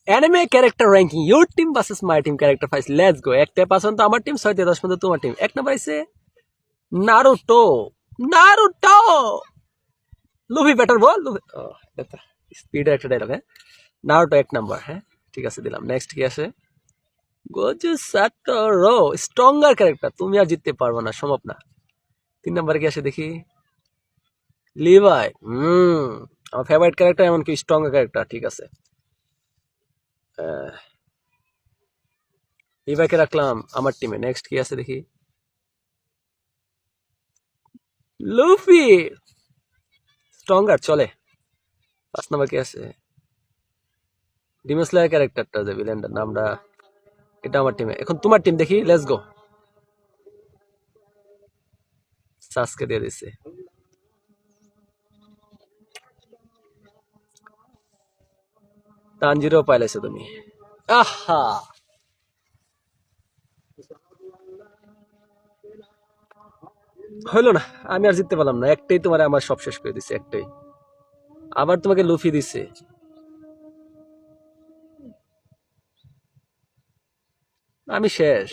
Anime character ranking your team versus my team character fights let's go. 1 থেকে 5 পর্যন্ত আমার team, 6 থেকে 10 পর্যন্ত তোমার টিম। 1 নম্বর আছে নারুটো। নারুটো লুফি বেটার বল লুফি। স্পিডের একটা ডায়লগ। হ্যাঁ, নারুটো 1 নাম্বার। হ্যাঁ ঠিক আছে, দিলাম। নেক্সট কি আছে? গোজু সাতোরো স্ট্রঙ্গার ক্যারেক্টার, তুমি আর জিততে পারবো না, সম্ভব না। 3 নম্বরে কি আসে দেখি? লিভাই। আমার ফেভারিট ক্যারেক্টার, এমনকি স্ট্রঙ্গার ক্যারেক্টার। ঠিক আছে, লিভাইকে রাখলাম আমার টিমে। নেক্সট কি আছে দেখি? লুফি স্ট্রঙ্গার, চলে। 5 নম্বর কি আছে? ডিমোসলার ক্যারেক্টারটা, যে ভিলেনটার নামটা, এটা আমার টিমে। এখন তোমার টিম দেখি, লেটস গো। সাসকে দিয়ে দিছে। তানজিরও পাইলাইছো তুমি। আহা, হইলো না, আমি আর জিততে পারলাম না। একটাই তোমার আমার সব শেষ করে দিছে, একটাই। আবার তোমাকে লুফি দিছে। আমি শেষ।